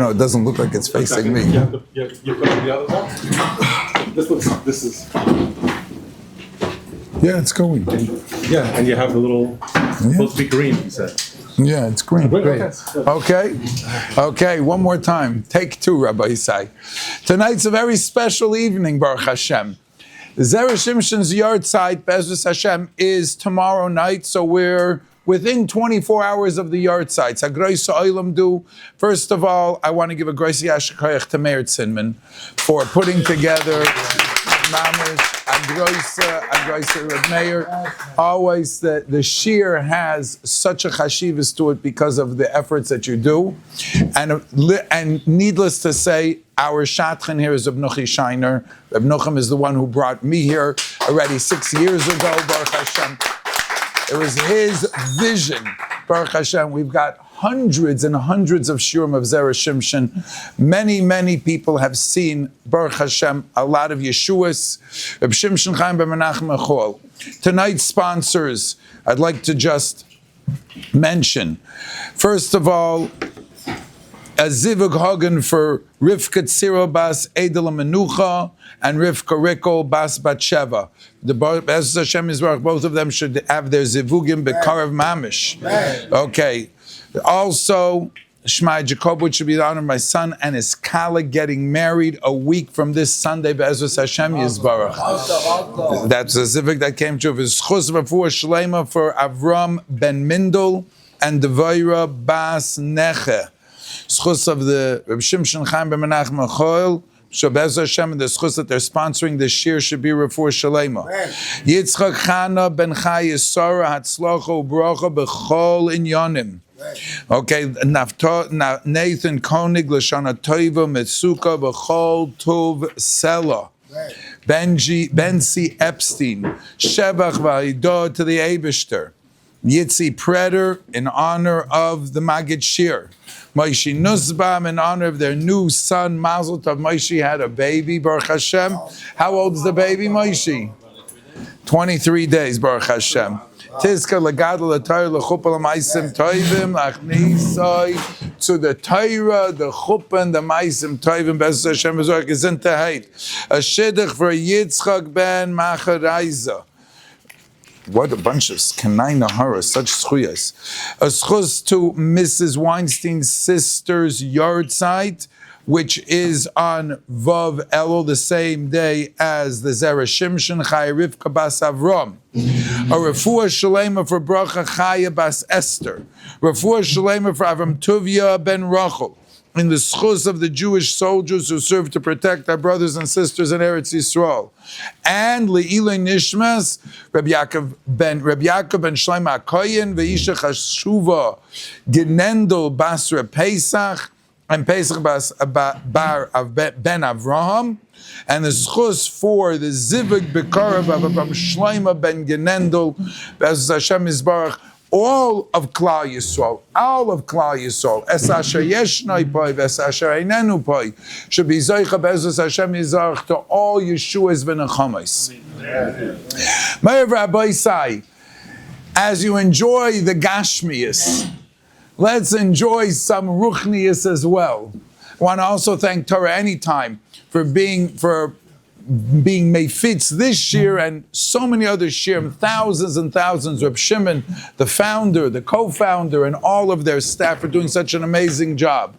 know, it doesn't look like it's facing me. You put it on the other side? This is... Yeah, it's going. Yeah, and you have the little... Supposed to be green, you said. Yeah, it's green. Great. Okay. Okay, one more time. Take two, Rabbi Isai. Tonight's a very special evening, Baruch Hashem. Zera Shimshon's Yortzeit, Bezos Hashem, is tomorrow night, so we're within 24 hours of the Yortzeit. First of all, I want to give a Grois Yashikoyach to Meir Zinman for putting together Mamish and Reb Meir. Always the Shiur has such a chashivas to it because of the efforts that you do. And needless to say, our Shatchen here is Rabbi Scheiner. Rabbi Nuchem is the one who brought me here already 6 years ago, Baruch Hashem. It was his vision, Baruch Hashem. We've got hundreds and hundreds of shiurim of Zera Shimshon. Many people have seen, Baruch Hashem, a lot of Yeshuas. Rabbi Shimshon Chaim ben Menachem Echol. Tonight's sponsors, I'd like to just mention, first of all, a zivug hagen for Rivka Tziro bas Edel Menucha and Rivka Rikol bas Batsheva. The Bezos Hashem Yisbarach, both of them should have their zivugim bekarav mamish. Okay. Also, Shmai Jacob, which should be the honor of my son and his colleague getting married a week from this Sunday. Bezos Hashem Yisbarach. That's a zivug that came to his chus v'fuah shlema for Avram ben Mindel and Devaira bas Neche. Schus of the Reb Shimshon Chaim ben Menachem Echol, Bezos Hashem, and the schus that they're sponsoring this Shiur should be Refuah Shalema. Yitzchak Chana ben Chai Yisara Hatzlacha Ubracha B'chol Inyonim. Okay, Nathan Konig L'Shana Toiva Metsuka B'chol Tov Sela. Benzi Epstein, Shevach V'Aidah to the Eibishter. Yitzi Preder in honor of the Magid Shiur. Moshe Nusbam in honor of their new son, Mazel Tov. Moshe had a baby, Baruch Hashem. How old is the baby, Moshe? 23 days, Baruch Hashem. Tizka legadol l'Torah l'chuppah l'maisim toivim l'achnisai to the Torah, the chuppah, and the maisim toivim. Bezos Hashem Yisbarach is in Tehait. A shidduch for Yitzchak ben Macharaiza. What a bunch of Kanai Nahara, such schuyas. A schus to Mrs. Weinstein's sister's Yortzeit, which is on Vav Elul, the same day as the Zera Shimshon Chaya Rivka bas Avram. A refuah shalema for Bracha Chaya bas Esther. Refuah shalema for Avram Tuvia ben Rachel. In the schus of the Jewish soldiers who serve to protect our brothers and sisters in Eretz Yisrael. And Le'ilei Nishmas, Rabbi Yaakov ben Shlomo HaKoyen, Ve'isha Chashuva, Genendel Basra Pesach, and Pesach Bar Ben Avraham, and the schus for the Zivug Bekarav of Shlomo ben Genendel, Bezos Hashem Yisbarach, all of Klal Yisrael, Es Asher Yeshnoi Poi, Es Asher Einenu Poi, should be Zoicha Bezos Hashem Yisbarach to all Yeshua's v'nechamos. Meir Rabbi Isai, as you enjoy the Gashmias, let's enjoy some Ruchnias as well. I want to also thank Torah Anytime for being Meifitz this year and so many other shiurim, thousands and thousands. Reb Shimon, the founder, the co-founder, and all of their staff are doing such an amazing job.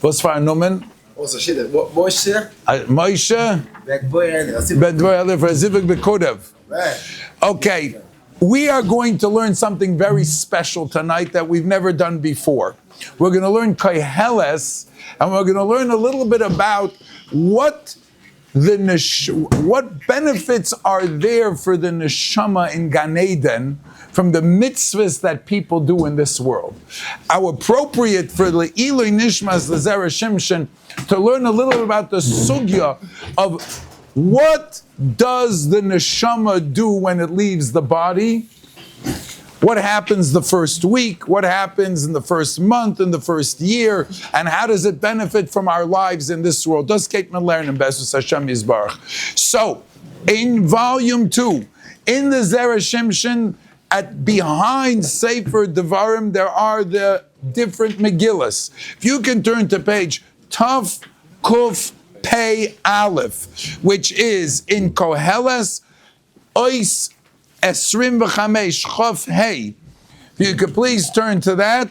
Was for Numen? Moshe? Okay, we are going to learn something very special tonight that we've never done before. We're going to learn Koheles, and we're going to learn a little bit about what benefits are there for the neshama in Gan Eden from the mitzvahs that people do in this world. How appropriate for the Eloi Nishmas, the Zera Shimshon, to learn a little about the sugya of what does the neshama do when it leaves the body. What happens the first week? What happens in the first month, in the first year? And how does it benefit from our lives in this world? Does Kate learn in Bezos Hashem Yisbarach? So, in volume 2, in the Zera Shimshon, behind Sefer Devarim, there are the different Megillas. If you can turn to page Tav Kuf Pei Aleph, which is in Koheles Ois Esrim V'Chamesh Chof Hey. If you could please turn to that.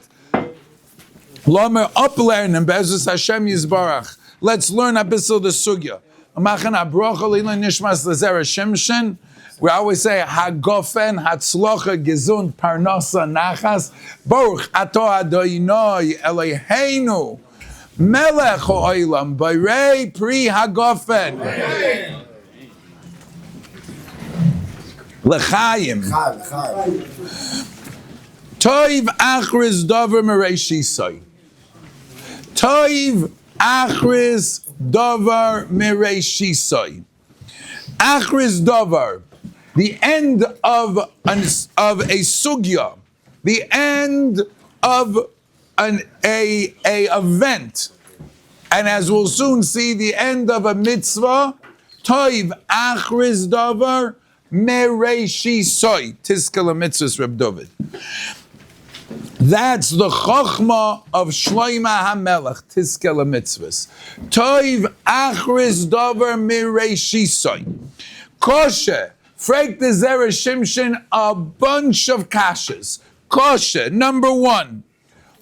Lomer uplearn and Bezus Hashem Yisbarach. Let's learn a bit of the sugya. Machan abrocha lila nishmas lezera Shimshon. We always say hagofen hatzlocha gesund parnasa nachas baruch ato Adonai Eloheinu melech ha'olam b'rei pri hagofen l'chaim toiv achris davar merei shisai toiv achris davar merei shisai achris davar, the end of a sugya, the end of a event, and as we'll soon see, the end of a mitzvah. Toiv achris davar merei shisai tiskala mitzvahs Reb David. That's the chokhmah of Shlomo HaMelech, Tiskele Mitzvahs. Toiv achris davar mirei shisai. Kosher, frag the Zera Shimshon, a bunch of kashas. Kosher, number one.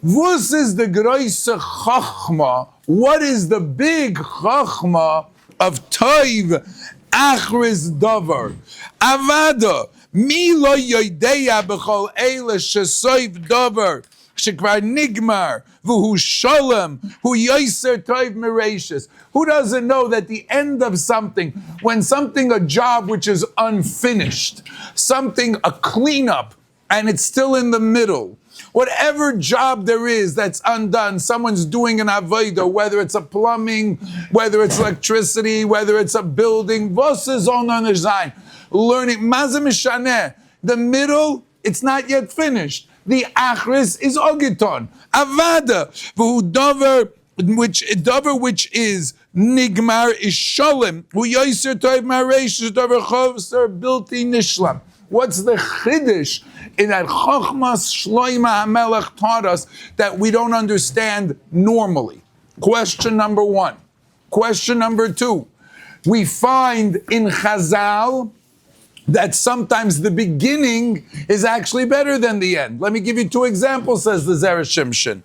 Vus is the groise chokhmah. What is the big chokhmah of Toiv achris davar? Avada. Mi lo yodeya b'chol eile shesoiv davar shekvar nigmar v'hu shalom hu yoser toiv mereshis. Who doesn't know that the end of something, when something, a job which is unfinished, something, a cleanup, and it's still in the middle, whatever job there is that's undone, someone's doing an avodah, whether it's a plumbing, whether it's electricity, whether it's a building, vos is on design. Learning mazeh mishaneh. The middle, it's not yet finished. The achris is ogiton. Avada v'hu davar which is nigmar is sholem. Hu yoser toiv mareish davar chovser bilti nishlam. What's the chiddush in that chokhmas Shlomo HaMelech taught us that we don't understand normally? Question number one. Question number two. We find in Chazal that sometimes the beginning is actually better than the end. Let me give you two examples, says the Zera Shimshon.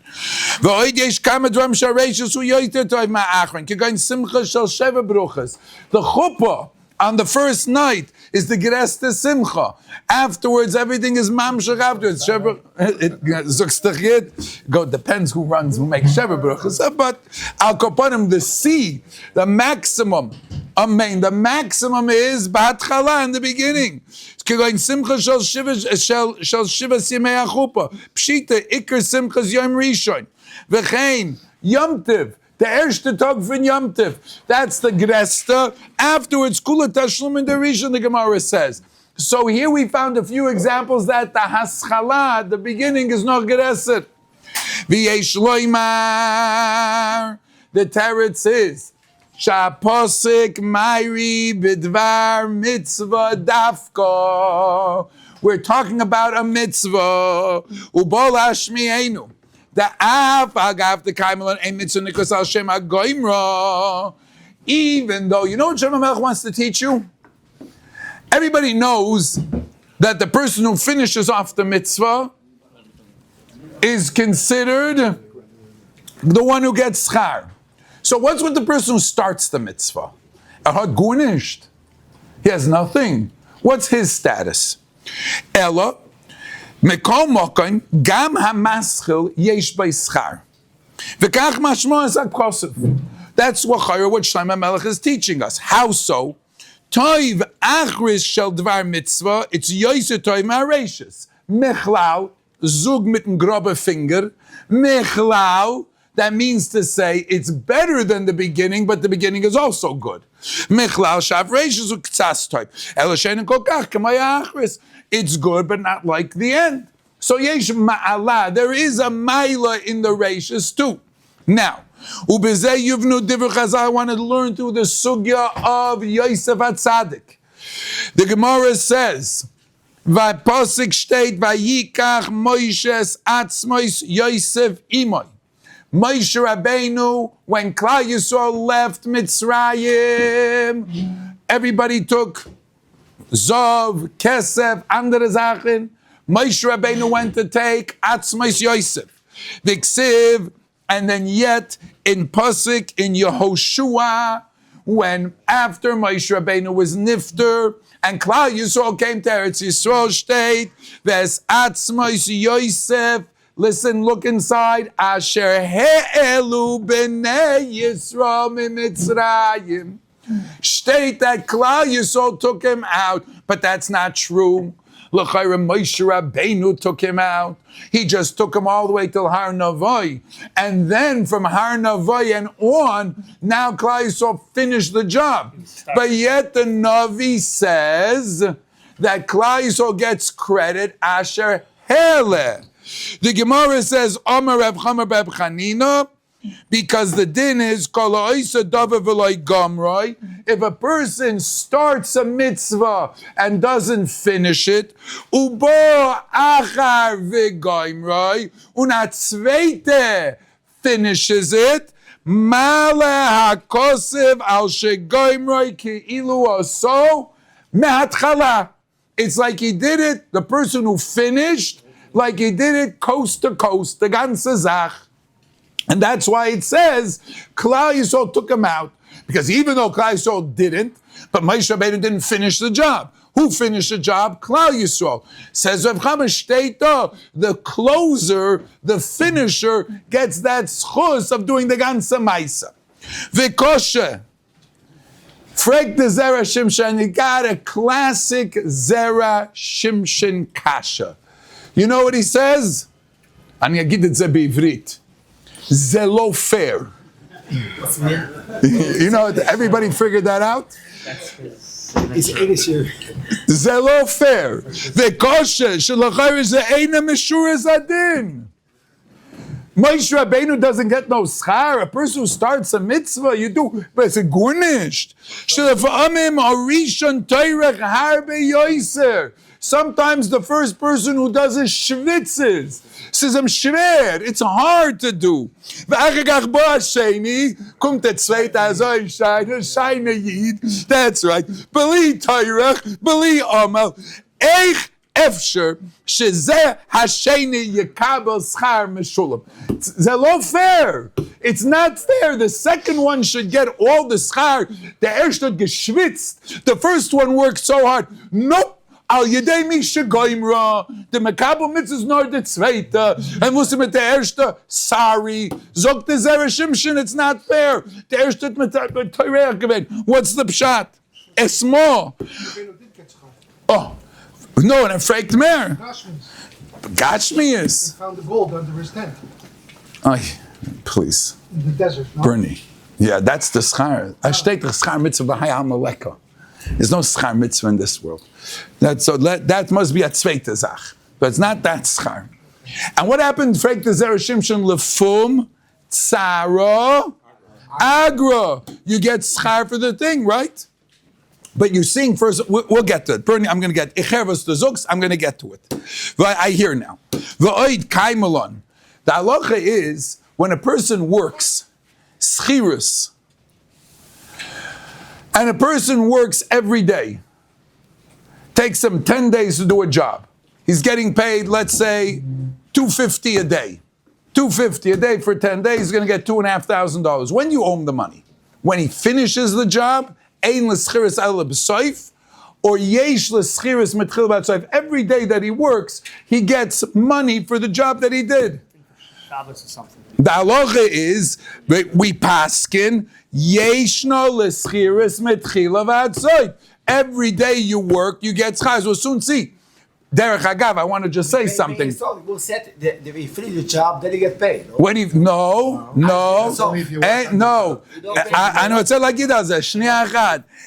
The chuppah on the first night is the Gereste Simcha. Afterwards, everything is mamshach afterwards. It depends who makes Sheva Bruchas. But Al Kopanim, the C, the maximum. Amen. The maximum is B'hatchala in the beginning. Going Simcha shel Shivas Yemei HaChuppah. Pshita Iker Simchas Yom Rishon. V'chein Yom Tiv. The erste Tag von Yom Tiv. That's the Gresta. Afterwards, Kula Tashlum in the Rishon, the Gemara says. So here we found a few examples that the Haschala, the beginning, is not Gereset. V'yesh loymar. The teretz is Shaposik Mairi Bidvar Mitzvah Dafka. We're talking about a mitzvah. Ubol Ashmienu. The Af Agav the Kaimelon a mitzvah Nikos Al Shem HaGoimra. Even though, you know what Shem HaMelech wants to teach you? Everybody knows that the person who finishes off the mitzvah is considered the one who gets schar. So what's with the person who starts the mitzvah? Gunished. He has nothing. What's his status? Ella, Mekol Mokaim, Gam HaMaschil Yesh Bei Schar. V'kach mashma Zak Kosov. That's what Shlomo HaMelech is teaching us. How so? Toiv achris shel dvar mitzvah, it's yoser toiv ma'areishis. Mechlau, zug mit dem grobe finger. Mechlau, that means to say it's better than the beginning, but the beginning is also good. Mechlau shav reishis uktsas toiv. Eloshen kokach kamay achris. It's good, but not like the end. So yesh ma'ala, there is a maila in the reishis too. Now, Ubezei Yuvnu Divrei Chazal. I wanted to learn through the sugya of Yosef HaTzadik. The Gemara says Posik steht, Vayikach Moishes Atzmois Yosef Imoy. Moshe Rabbeinu, when Klal Yisrael left Mitzrayim, everybody took Zov, Kesef, andere Sachen. Moshe Rabbeinu went to take Atzmois Yosef. Viksiv, and then yet in Pasuk, in Yehoshua, when after Moshe Rabbeinu was Nifter, and Klal Yisrael came to Eretz Yisrael state, there's Atzmois Yosef. Listen, look inside. Asher he'elu b'nei Yisrael miMitzrayim. State that Klal Yisrael took him out, but that's not true. L'chayra Moshe Rabbeinu took him out. He just took him all the way till Har Navai. And then from Har Navai and on, now Klal Yisrael finished the job. But yet the Navi says that Klal Yisrael gets credit, Asher Hele. The Gemara says, Amar Reb Chama Reb Chanina, because the din is, if a person starts a mitzvah and doesn't finish it, ubo achar v'goimroi, unatzveite finishes it, male hakosev al shegoimroi ki'ilu oso mehatchala. It's like he did it, the person who finished, like he did it coast to coast, the ganze Zach. And that's why it says, Klal Yisrael took him out. Because even though Klal Yisrael didn't, but Moshe Rabbeinu didn't finish the job. Who finished the job? Klal Yisrael. Says Rav Chama Shteita, the closer, the finisher, gets that schus of doing the ganze Maisa. V'koshe. Frek the Zera Shimshon, you got a classic Zera Shimshon kasha. You know what he says? אני אגיד את זה בעברית. זה לא fair. You know, everybody figured that out? It's English. זה לא fair. וקושי שלחייב זה אינה משורס הדין. Moshe Rabbeinu doesn't get no schar. A person who starts a mitzvah, you do, but it's a gurnished. Shelefa'amim arishon toirech harbe yoiser. Sometimes the first person who does it schwitzes. Says, I'm schwer. It's hard to do. V'achagach bo hasheni, kumt et zweite azoi Scheiner yid. That's right. Beli toirech, beli amal. Eich efsher shezeh hasheni yekabel schar meshulam. It's not fair. It's not fair. The second one should get all the schar. The erste hat geschwitzt. The first one worked so hard. Nope. Al yedei misha goimra, the mekabel mitzvahs nor the zweite, and musim mit der erste, sorry, zog the Zera Shimshon, it's not fair. The erste hat mit Torah gewinnt. What's the pshat? Esmo. Oh, no, and a fragt mehr. Gashmius. He found the gold under his tent Ay, please. in the desert. No? Bernie. Yeah, that's the schar. Hashtag the schar mitzvah b'hai amaleka. There's no schar mitzvah in this world. That must be a zweite Zach. But it's not that schar. And what happened, fragt the Zera Shimshon, lefum, tzara, agra. You get schar for the thing, right? But you sing first, we'll get to it. Bernie, I'm going to get, ichervos the zuks, I'm going to get to it. But I hear now. V'oid kaimelon. The halacha is, when a person works, schirus, and a person works every day, takes him 10 days to do a job. He's getting paid, let's say, $250 a day. $250 a day for 10 days, he's going to get $2,500. When you owe him the money? When he finishes the job, ein l'schiris ala b'soif, or yesh l'schiris mitchil b'soif. Every day that he works, he gets money for the job that he did. Shabbos or something. The halacha is, we paskin, yeshno l'schiris mitchila v'atzoif. Every day you work, you get schar. We'll soon see. Derech Agav, I want to just say something. We'll set the finish the job, then you get paid. No? When he no. I know it's like it does.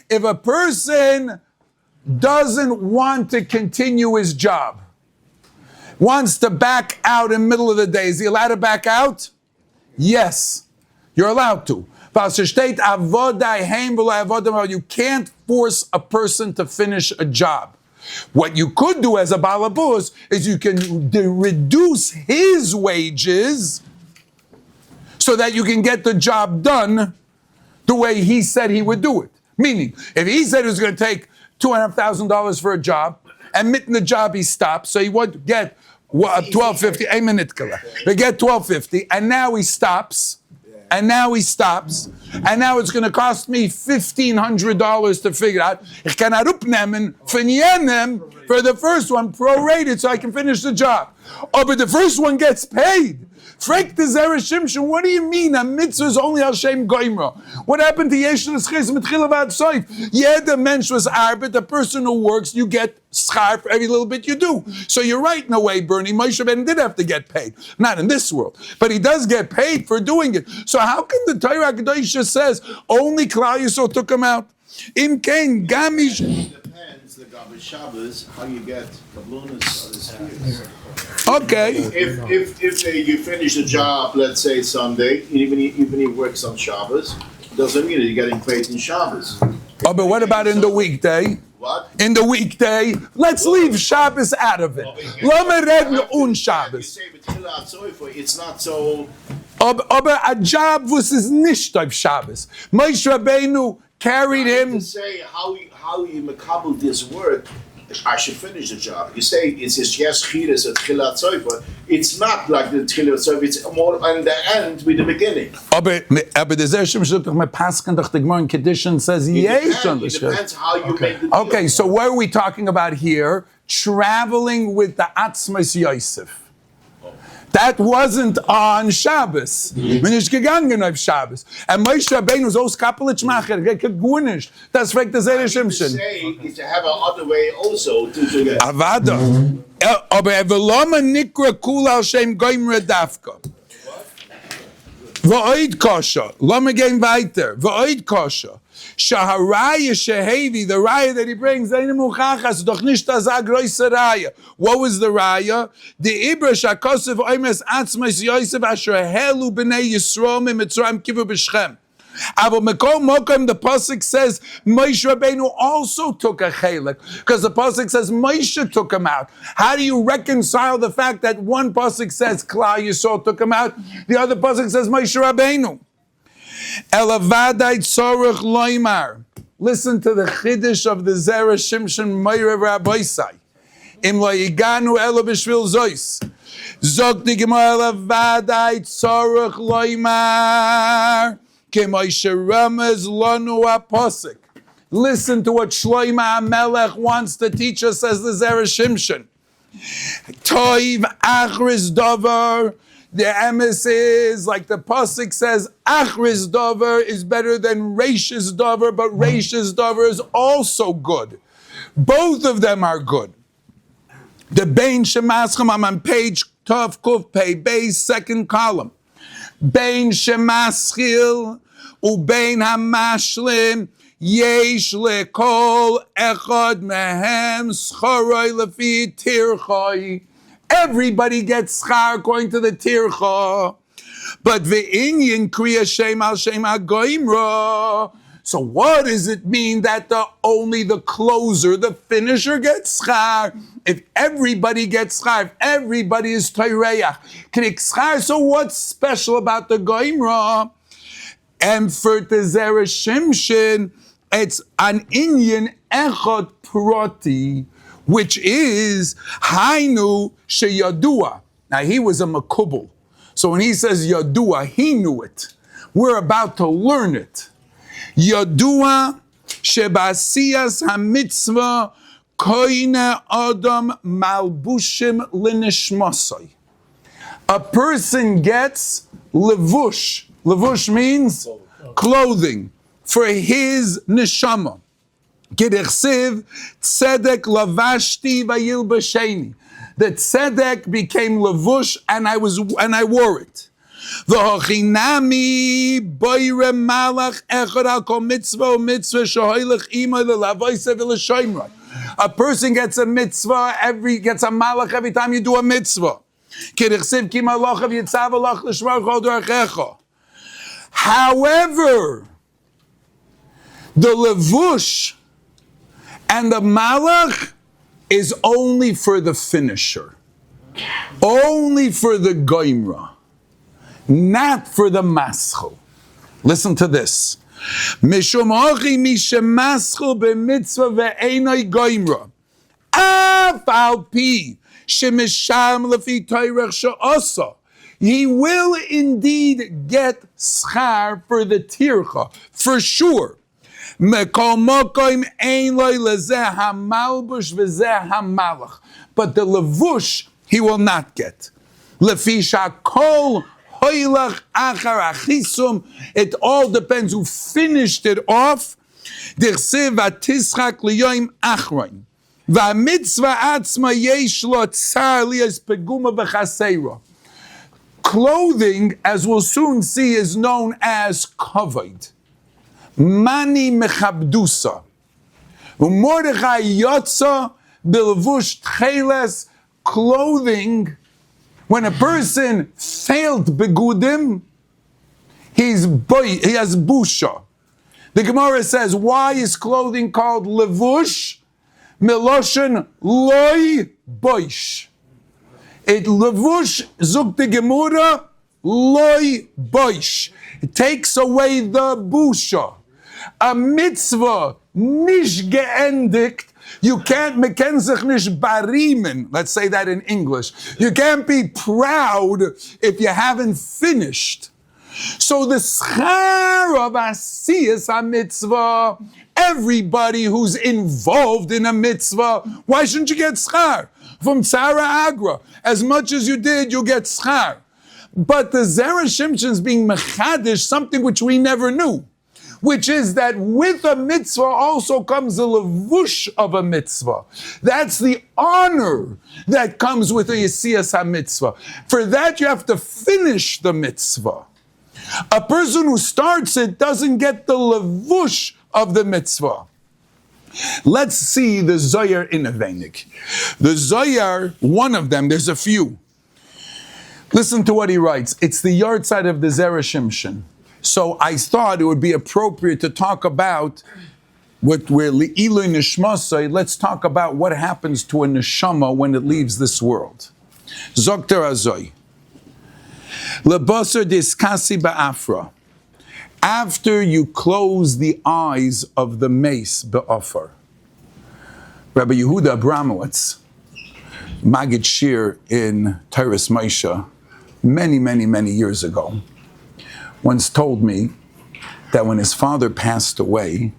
If a person doesn't want to continue his job, wants to back out in the middle of the day, is he allowed to back out? Yes, you're allowed to. You can't force a person to finish a job. What you could do as a balabus is you can reduce his wages so that you can get the job done the way he said he would do it. Meaning, if he said he was going to take $2,500 for a job, and mitten the job he stops, so he would get $12.50, a minute. They get $12.50, and now he stops. And now it's going to cost me $1,500 to figure out. Ich kann herupnehmen von jenem for the first one, prorated, so I can finish the job. Oh, but the first one gets paid. Frek the Zera Shimshon, what do you mean? A mitzvah is only al shem goimra. What happened to Yesh l'schis mitchila v'ad soif? Yeah, the mensch was arbet, the person who works, you get schar for every little bit you do. So you're right in a way, Bernie. Moshe Ben did have to get paid. Not in this world. But he does get paid for doing it. So how come the Torah Kedosha says only Klal Yisrael took him out? Im kain gamish. Depends, the Gabi Shabbos, how you get kablunas or the spheres. Okay. If you finish the job, let's say Sunday, even he works on Shabbos, doesn't mean that you're getting paid in Shabbos. Oh, but what about in the weekday? What? In the weekday, let's leave Shabbos out of it. Lama redden un You Shabbos. say it's not so. Aber a job was is nicht auf Shabbos. Moshe Rabbeinu carried him. To say how you makabel this work, I should finish the job. You say it's just yes chiras at Tchilat Soifa. It's not like the Tchilat Soifa. It's more on the end with the beginning. Aber the Zera Shimshon doch mit Pasken doch the Gemara in Kedushin says yes on the It Shabbos. depends how you make the deal. Okay, so what are we talking about here? Traveling with the Atzmas Yosef. That wasn't on Shabbos. Bin ich gegangen auf Shabbos. And Moshe Rabbeinu was aus Kapelitz Macher. Gewunisht. Das fragt der Zera Shimshon. Say is to have another way also to get. Avada. Aber veloma nikra kula al shem goimra dafka. V'oid kosha. Lama gehen weiter. V'oid kosha. Shaharaya shehevi, the raya that he brings, doch nicht das a große raya. What was the raya? The ibra shakosef oimes atzmas Yosef asher helu b'nei Yisrael mitzrayim kivu b'Shechem. Aber Mekol Mokom, the pasuk says Moshe Rabbeinu also took a chelik, because the pasuk says Moshe took him out. How do you reconcile the fact that one pasuk says Klal Yisrael took him out, the other pasuk says Moshe Rabbeinu? Elavadai tzorach loimar. Listen to the chiddush of the Zera Shimshon Meirav Rabbi Sai. Im lo yiganu elo b'shvil zois. Zog di gemara elavadai tzorach loimar. K'moshe ramez lanu apasik. Listen to what Shloima HaMelech wants to teach us as the Zera Shimshon. Toiv achris davar. The emes is, like the pasuk says, achris davar is better than reishis davar, but reishis davar is also good. Both of them are good. The Bein Shemaschem, I'm on page Tov Kuf Pei Beis, second column. Bein Shemaschil ubein hamashlim yesh lekol echad mehem schoroi lefi tirchoi. Everybody gets schar according to the tircha. But ve'inyin kriya shem al shem hagoimra. So what does it mean that only the closer, the finisher gets schar? If everybody gets schar, if everybody is toireach, k'nik schar, so what's special about the goimra? And for the Zera Shimshon, it's an inyan echad proti, which is Hainu sheyadua. Now he was a makubal, so when he says yadua, he knew it. We're about to learn it. Yadua shebasiyas hamitzvah koine adam malbushim linishmasai. A person gets levush. Levush means clothing for his neshama. K'dichsiv tzedek lavashti vayilbasheni. The tzedek became levush, and I wore it. V'hochinami boire malach echad al kol mitzvah shehoilech ima lelavayse v'leshoimra. A person gets a mitzvah gets a malach every time you do a mitzvah. K'dichsiv ki malachav yitzav alach l'shmar chol d'archecha. However, the levush and the malach is only for the finisher, only for the goimra, not for the maschel. Listen to this. Mishum hachi mishemaschel b'mitzvah ve'enoi goimra. Af al pi shemisham lefi toirech she'asa. He will indeed get schar for the tircha, for sure. Mekol mokoim ein loy lezeh hamalbush v'zeh hamalach. But the levush he will not get. Lefi shakol hoylach achar achisum. It all depends who finished it off. Dirsev v'tischak liyoim achroin. V'amitzvah atzma yesh lo tzar liyas peguma v'chaseira. Clothing, as we'll soon see, is known as kavod. Mani mechabdusa. Umordechai yotza bilvush tcheles. Clothing, when a person failed begudim, he has busha. The Gemara says, why is clothing called levush? Miloshen loy boish. It levush zuk the Gemara loy boish. It takes away the busha. A mitzvah nish geendigt. You can't mekenzich nish barimen. Let's say that in English. You can't be proud if you haven't finished. So the schar of asiyas a mitzvah, everybody who's involved in a mitzvah, why shouldn't you get schar? From tzara agra, as much as you did, you get schar. But the Zera Shimshon is being mechadish, something which we never knew, which is that with a mitzvah also comes a levush of a mitzvah. That's the honor that comes with a yesiyas ha-mitzvah. For that you have to finish the mitzvah. A person who starts it doesn't get the levush of the mitzvah. Let's see the Zohar in a Veinik. The Zohar, one of them, there's a few. Listen to what he writes. It's the Yortzeit of the Zera Shimshon. So I thought it would be appropriate to talk about what we're li'ilui nishmasai. Let's talk about what happens to a neshama when it leaves this world. Zokter Azoi. Lebasar diskasi ba'afra. After you close the eyes of the mace be'ofar. Rabbi Yehuda Abramowitz, Magid Shiur in Teres Moshe, many years ago, once told me that when his father passed away,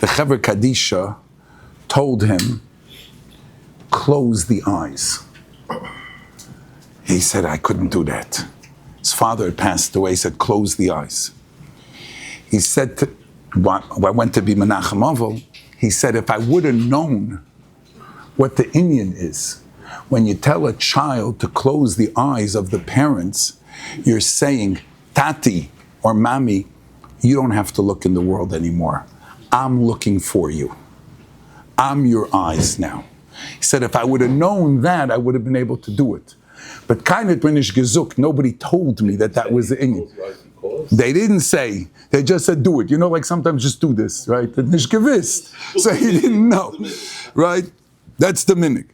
the Chaver Kadisha told him, close the eyes. He said, I couldn't do that. His father had passed away, he said, close the eyes. He said, I went to be Menachem Avel, he said, if I would have known what the Inyan is, when you tell a child to close the eyes of the parents, you're saying, Tati or Mami, you don't have to look in the world anymore. I'm looking for you. I'm your eyes now. He said, if I would have known that, I would have been able to do it. But Kainet Brinish Gezuk, nobody told me that was the Inyan. They didn't say, they just said, do it. You know, like sometimes just do this, right? Nish gewist. So he didn't know, right? That's the minig.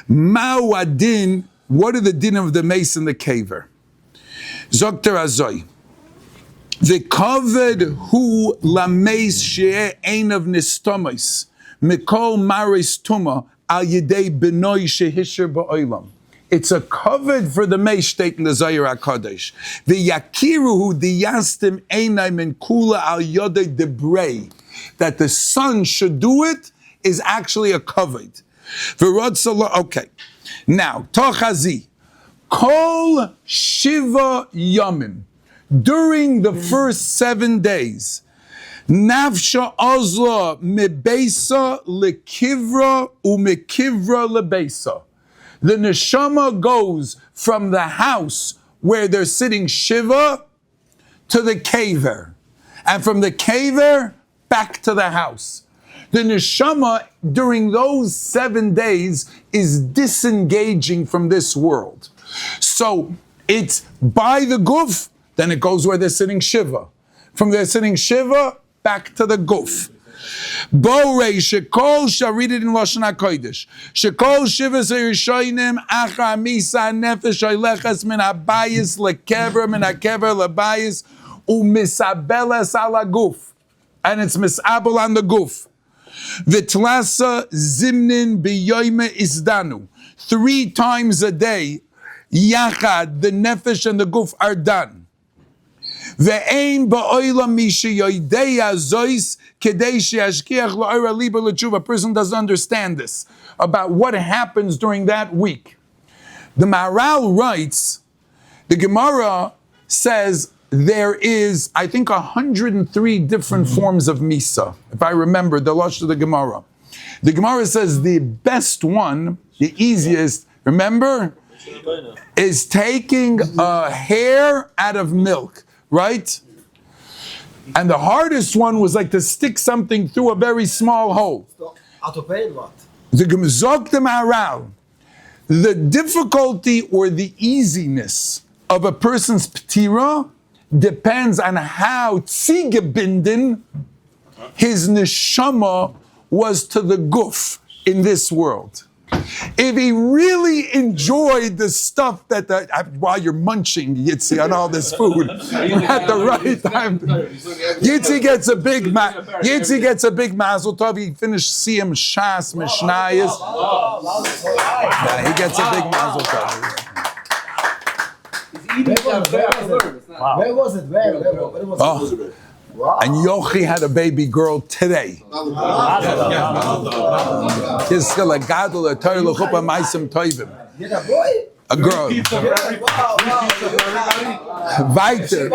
Ma'u what are the din of the mace and the caver? Zokter Azoi. The kaved hu la mace she'e ein of nistomis mikol maris tuma al yedei benoi shehisher ba'olam. It's a kaved for the mace state in the Zohar HaKadosh. The yakiruhu the yastim einai min kula al yodei debrei. That the son should do it is actually a kaved. Okay. Now, Tochazi, Kol Shiva Yomim, during the first 7 days, Nafsha Ozla Mebeisa Lekivra Umekivra Lebeisa. The neshama goes from the house where they're sitting Shiva to the caver, and from the caver back to the house. The neshama during those 7 days is disengaging from this world. So it's by the guf, then it goes where they're sitting Shiva. From there sitting Shiva, back to the guf. Borei shekol shall read it in Lashon HaKodesh. Shekol shivas erishonim achar misa nefesh oilechas min habayis lekever min hakever lebayis umisabelas ala guf, and it's misabel on the guf. Vitlasa zimnin biyoyme isdanu. 3 times a day, yachad, the nefesh and the guf are done. Ve'ein ba'olam mishi yoideya zois kedei she'ashkiach la'ora liba l'tshuva. A person doesn't understand this, about what happens during that week. The Maharal writes, the Gemara says, there is, I think, 103 different forms of Misa. If I remember the Lashon of the Gemara. The Gemara says the best one, the easiest, remember, is taking a hair out of milk, right? And the hardest one was like to stick something through a very small hole. The Gemzok the Maharal, the difficulty or the easiness of a person's ptira depends on how tzigebinden his neshama was to the guf in this world. If he really enjoyed the stuff that while you're munching Yitzi on all this food at the right time, Yitzi gets a big mazel tov. He finished Siyam Shas Mishnayos. Yeah, he gets a big mazel tov. Where was it? Where was it? Oh. Wow. And Yochi had a baby girl today. A girl. Weiter.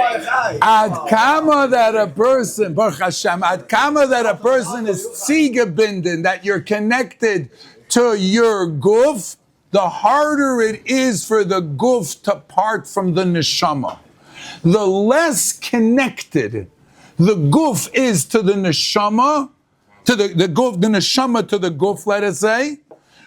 Ad kama that a person, Baruch Hashem, ad kama that a person is tzigebinden, that you're connected to your guf, the harder it is for the guf to part from the neshama. The less connected the guf is to the neshama, to the neshama to the guf, let us say,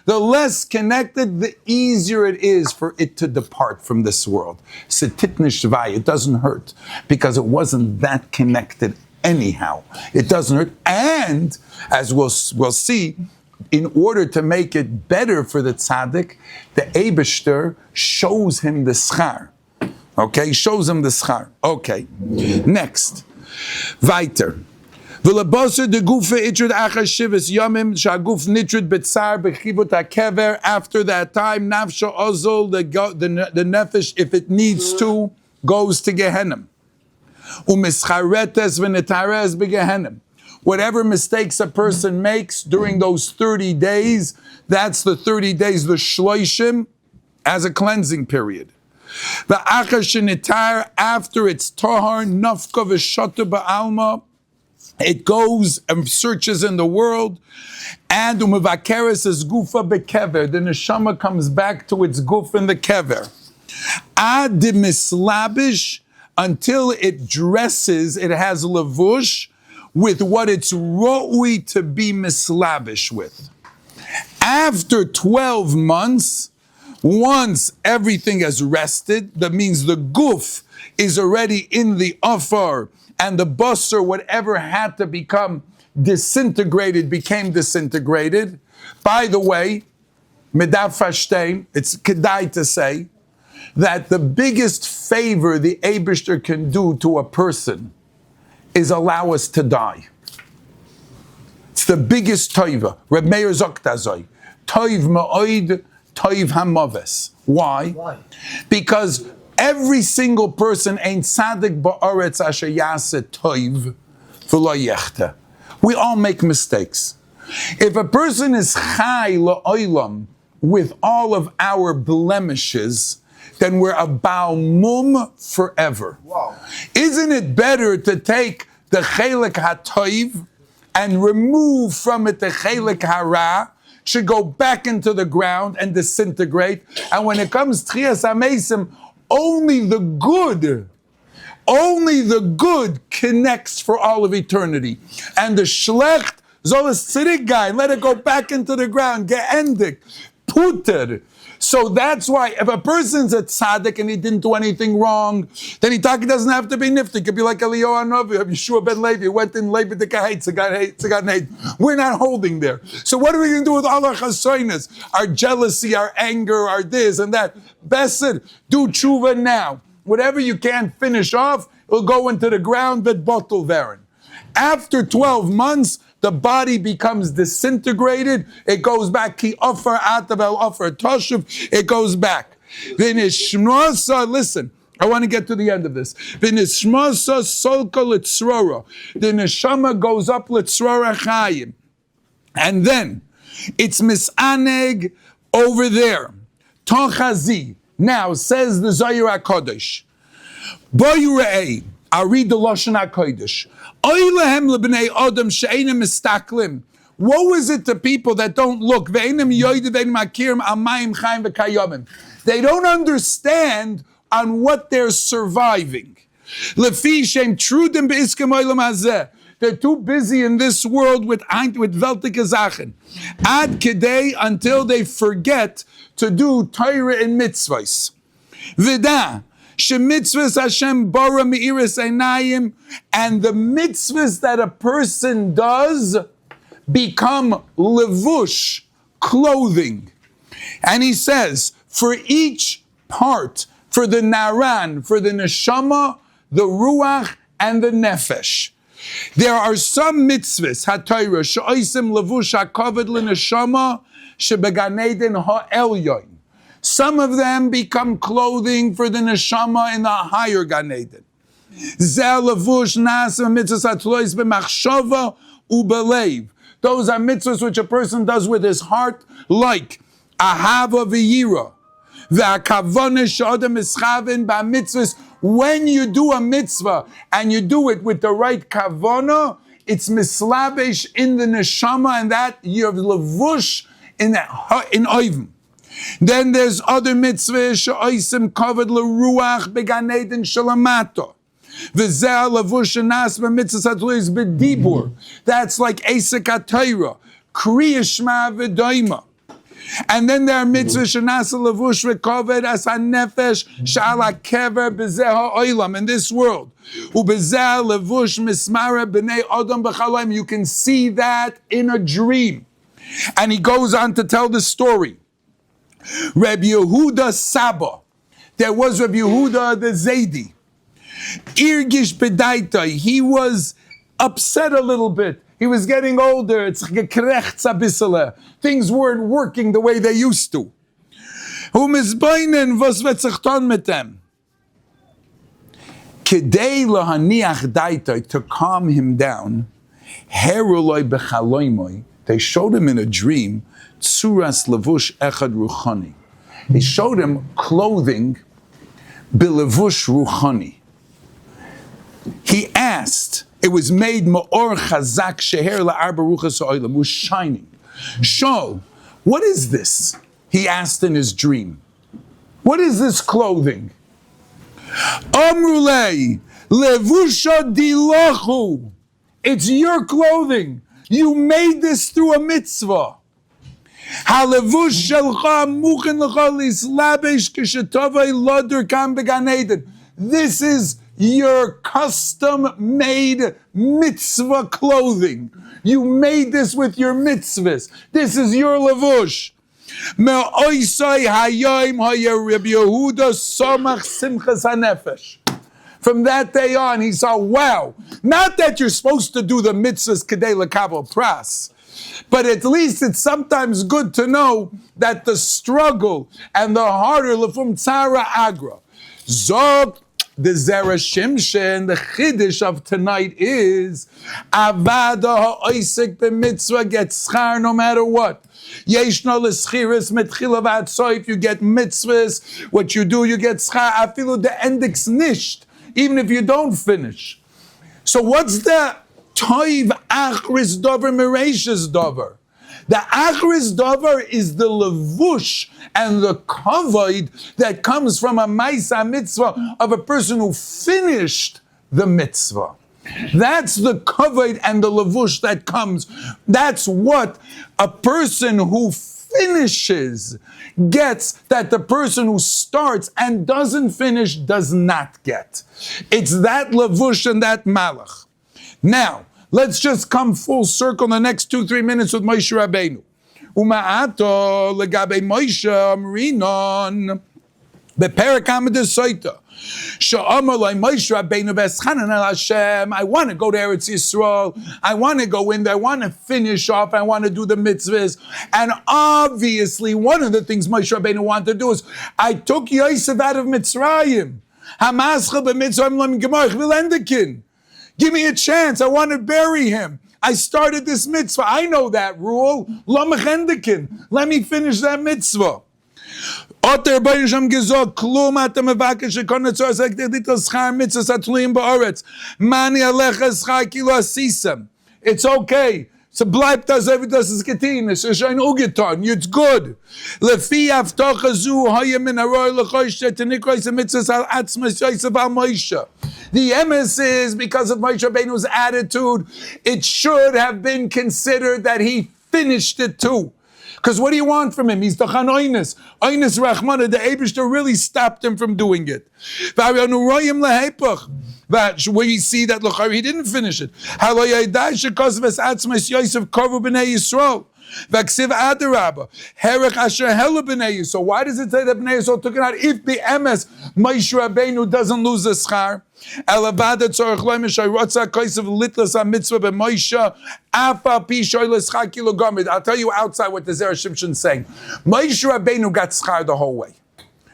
the less connected, the easier it is for it to depart from this world. Setit nishvai, it doesn't hurt, because it wasn't that connected anyhow. It doesn't hurt, and as we'll see, in order to make it better for the tzaddik, the Eibishter shows him the schar. Okay, shows him the schar. Okay, next. Weiter. V'labosser de gufa itrid achar shivas yamim shaguf nitrid betzar bechibut hakever. After that time, nafsha ozol, the nefesh, if it needs to, goes to Gehenna. Umischaretes v'netares begehenna. Whatever mistakes a person makes during those 30 days, that's the 30 days, the shloishim, as a cleansing period. The achar shenitar, after it's tahar, nafka v'shata ba'alma, it goes and searches in the world, and umevakeres is gufa bekever, the neshama comes back to its guf in the kever. Ad mislabish, until it dresses, it has levush, with what it's ro'ui to be mislabish with. After 12 months, once everything has rested, that means the guf is already in the afar, and the basar, whatever had to become disintegrated, became disintegrated. By the way, medaf fashtain, it's kedai to say that the biggest favor the Eibishter can do to a person is allow us to die. It's the biggest toiva. Reb Meir Zoktazoi. Toiv ma'oid, toiv hamaves. Why? Because every single person ain't tzaddik ba'aretz asher yaseh toiv v'lo yechte. We all make mistakes. If a person is chai la'olam with all of our blemishes, then we're a Baal Mum forever. Wow. Isn't it better to take the Chelek HaToiv and remove from it the Chelek Hara, should go back into the ground and disintegrate, and when it comes Tchias HaMeisim, only the good connects for all of eternity. And the Shlecht, Zolas Tzirik guy, let it go back into the ground, Geendik, Puter. So that's why if a person's a tzaddik and he didn't do anything wrong, then he doesn't have to be nifty. It could be like Eliyahu Hanavi, Yeshua ben Levi, went in Levi the Kahait, we're not holding there. So what are we going to do with all our chasoinas? Our jealousy, our anger, our this and that. Besed, do tshuva now. Whatever you can't finish off, it'll go into the ground, but bottle varen. After 12 months, the body becomes disintegrated. It goes back. Ki offer atavel offer toshuv. It goes back. V'nishmasa. Listen, I want to get to the end of this. V'nishmasa solka litzrora. The neshama goes up litzrora chayim, and then it's misaneg over there. Tochazi. Now says the Zohar HaKodesh. Boyurei. I'll read the Lashon HaKodesh. Woe is it to people that don't look? They don't understand on what they're surviving. They're too busy in this world with weltike Sachen. Ad kedei, until they forget to do Torah and mitzvahs. Vida. Shemitzvahs Hashem bara meiris einayim, and the mitzvahs that a person does become levush, clothing. And he says, for each part, for the naran, for the neshama, the ruach, and the nefesh. There are some mitzvahs, ha-Torah, she'oisim levush ha-kavod l'neshama, she'began eden ha'elyon. Some of them become clothing for the neshama in the higher Gan Eden. Those are mitzvahs which a person does with his heart, like ahava v'yira. When you do a mitzvah and you do it with the right kavanah, it's mislabesh in the neshama, and that you have levush in oivim. Then there's other mitzvahs she'oisim covered leruach began eden shalamato. V'zeh lavush anas b'mitzvahs hatluis b'dibur. That's like Esek HaTorah, Kriya Shema v'doima. And then there are mitzvahs she'nasa lavush v'koved as hanefesh she'ala kever b'zeh ha'olam, in this world. U'b'zeh lavush mismara b'nei odom b'chalayim. You can see that in a dream. And he goes on to tell the story. Rabbi Yehuda Saba. There was Rabbi Yehuda the Zaydi. Irgish Bedaita. He was upset a little bit. He was getting older. It's gekrecht zabissele. Things weren't working the way they used to. Was wird sich tun mit dem? Kedei lahaniach daita, to calm him down. Heruloi bechaloimoi. They showed him in a dream. Tsuras levush echad ruchani. They showed him clothing bilevush ruchani. He asked, it was made ma'or chazak sheher la'arba ruchas ha'olam, was shining. Shol, what is this? He asked in his dream. What is this clothing? Amrulei levusha dilachu. It's your clothing. You made this through a mitzvah. Halevush shelcha muchen lecha lislabesh kishetovei loder kam began eden. This is your custom-made mitzvah clothing. You made this with your mitzvahs. This is your levush. Me'oisai hayom haya Rabbi Yehuda samach simchas hanefesh. From that day on, he saw, wow, not that you're supposed to do the mitzvahs kedei lekabel pras, but at least it's sometimes good to know that the struggle and the harder lefum tzara agra. Zog, the Zera Shimshon, the chiddush of tonight is avada ha'oisik b'mitzvah gets schar no matter what. Yeshna l'schiris mitchila v'ad soif, you get mitzvahs, what you do, you get schar, afilu the endix nisht, even if you don't finish. So what's the toiv achris dover merashis dover? The achris dover is the levush and the kavod that comes from a maisa mitzvah of a person who finished the mitzvah. That's the kavod and the levush that comes. That's what a person who finishes gets that the person who starts and doesn't finish does not get. It's that levush and that malach. Now, let's just come full circle in the next 2-3 minutes with Moshe Rabbeinu. Uma'ato legabe Moshe amrinon beperek Amid Soita. Sha'amar lai Moshe Rabbeinu v'eschanan el Hashem. I want to go to Eretz Yisrael. I want to go in there. I want to finish off. I want to do the mitzvahs. And obviously, one of the things Moshe Rabbeinu wanted to do is, I took Yosef out of Mitzrayim. Hamascha b'Mitzrayim lam gemarch v'lendekin. Give me a chance. I want to bury him. I started this mitzvah. I know that rule. Lam chendekin. Let me finish that mitzvah. Oter Berger gesagt, klum atem mevakesh shekon tzor sagt dit schar mitzvos atluim ba'aretz. Mani alecha schar kilo asisem. It's okay. So bleibt das das is getin. Es ist ein ugetan. It's good. Lefi avtocha zu hayem min aroy lechosh tenikos mitzvos al atzmas Yosef al Moshe. The emes is because of Moshe Rabbeinu's attitude. It should have been considered that he finished it too. Because what do you want from him? He's the Chanoinus. Oinus Rachmana, the Eibishter really stopped him from doing it. Where you see that he didn't finish it. So why does it say that Bnei Yisrael took it out? If the MS Moshe Rabbeinu doesn't lose the schar, I'll tell you outside what the Zera Shimshon is saying. Moshe Rabbeinu got schar the whole way,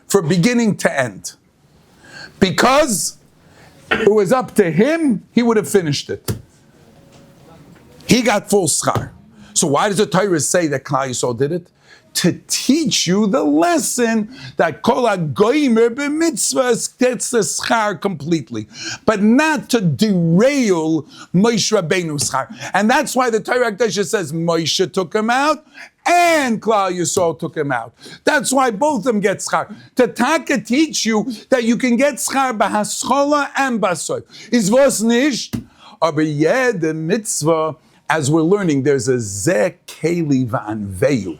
from beginning to end, because it was up to him. He would have finished it. He got full schar. So why does the Torah say that Klal Yisrael did it? To teach you the lesson that kol hagoymer b'mitzvahs gets the schar completely, but not to derail Moshe Rabbeinu's schar. And that's why the Torah Kedusha says Moshe took him out and Klal Yisrael took him out. That's why both of them get schar. To taka teach you that you can get schar b'haschola and b'soif. Is vos nicht, aber jede mitzvah, as we're learning, there's a zeh keli v'anveyu.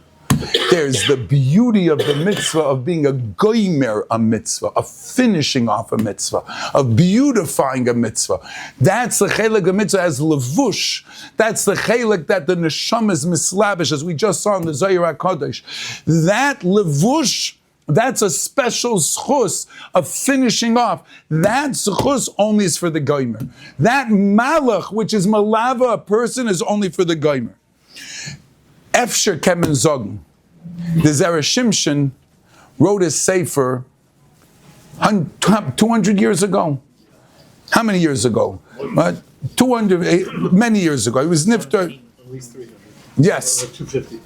There's the beauty of the mitzvah of being a goymer a mitzvah, of finishing off a mitzvah, of beautifying a mitzvah. That's the chelik of mitzvah as levush. That's the chelik that the neshama is mislavish, as we just saw in the Zohar HaKadosh. That levush, that's a special schus of finishing off. That schus only is for the goymer. That malach, which is malava a person, is only for the goymer. Efsher kemen zogen. The Zera Shimshon wrote a sefer 200 years ago. How many years ago? 200, many years ago. It was nifter. At least 300. Yes. 250.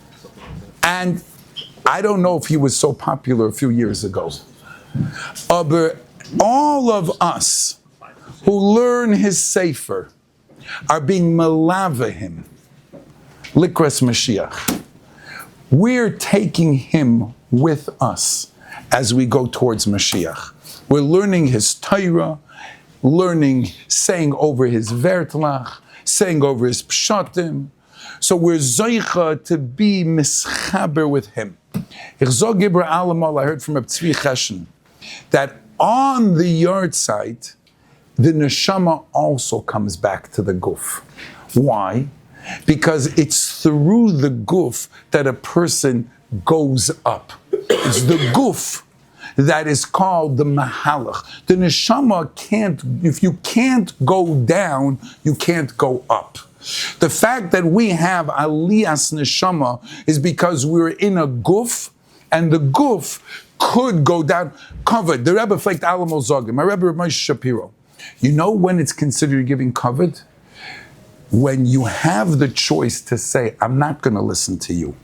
And I don't know if he was so popular a few years ago. But all of us who learn his sefer are being malava him. Likras Mashiach. We're taking him with us as we go towards Mashiach. We're learning his Torah, saying over his Vertlach, saying over his Pshatim. So we're Zoicha to be mischaber with him. I heard from Reb Tzvi Cheshen that on the Yortzeit, the neshama also comes back to the guf. Why? Because it's through the guf that a person goes up. It's the guf that is called the mahalach. The neshama can't, if you can't go down, you can't go up. The fact that we have aliyas neshama is because we're in a guf, and the guf could go down. Covered. The Rebbe flaked Alamo Zogim. My Rebbe Moshe Shapiro. You know when it's considered giving covered? When you have the choice to say, I'm not going to listen to you,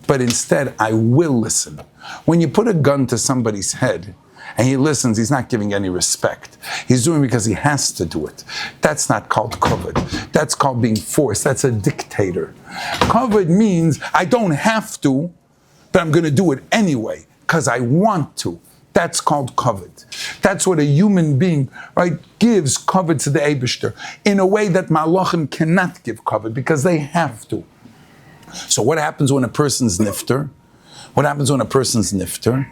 but instead I will listen. When you put a gun to somebody's head and he listens, he's not giving any respect. He's doing it because he has to do it. That's not called covered. That's called being forced. That's a dictator. Covered means I don't have to, but I'm going to do it anyway because I want to. That's called covered. That's what a human being, right, gives covered to the Eibishter in a way that Malachim cannot give covered because they have to. So what happens when a person's nifter? What happens when a person's nifter?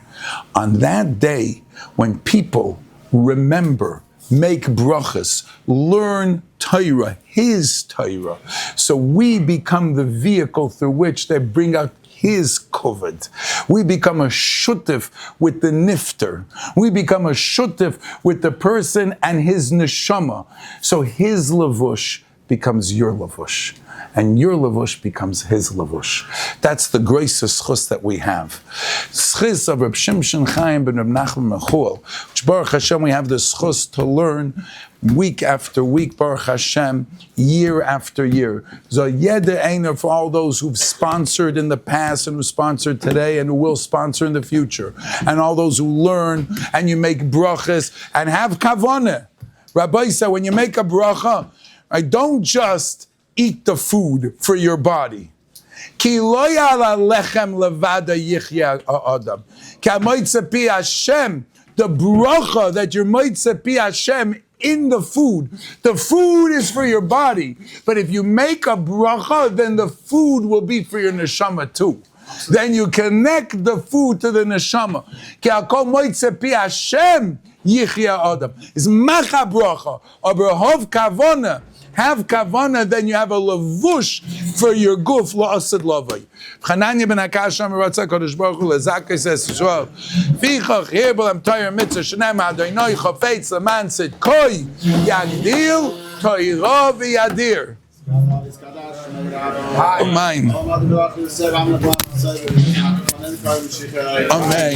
On that day, when people remember, make brachas, learn Torah, his Torah, so we become the vehicle through which they bring out his kovod. We become a shutif with the nifter. We become a shutif with the person and his neshama. So his lavush becomes your lavush, and your lavush becomes his lavush. That's the greatest schus that we have. Schus of Reb Shimshon Chaim ben Reb Nachman Mechul, which Baruch Hashem we have the schus to learn week after week, Baruch Hashem, year after year. So yeder einer for all those who've sponsored in the past and who sponsored today and who will sponsor in the future, and all those who learn and you make brachas and have kavanah. Rabbi said when you make a bracha, don't just eat the food for your body. Ki lo ya'ala lechem levada yichya ha'adam. Ki ha'moitze pi Hashem, the bracha that you're moitze pi Hashem in the food is for your body. But if you make a bracha, then the food will be for your neshama too. Then you connect the food to the neshama. Ki ha'kol moitze pi Hashem yichya ha'adam. It's macha bracha, aber hov kavona. Have kavana, then you have a lavush for your guf la'asad lavai. Chananya ben Akasham Yortzeit Kodesh Baruch Hu leZakai says as well. Fichach hirbel am Torah mitzvah shenem Adonai chafetz leman said koi yagdil Torah v'yadir. Amen. Amen.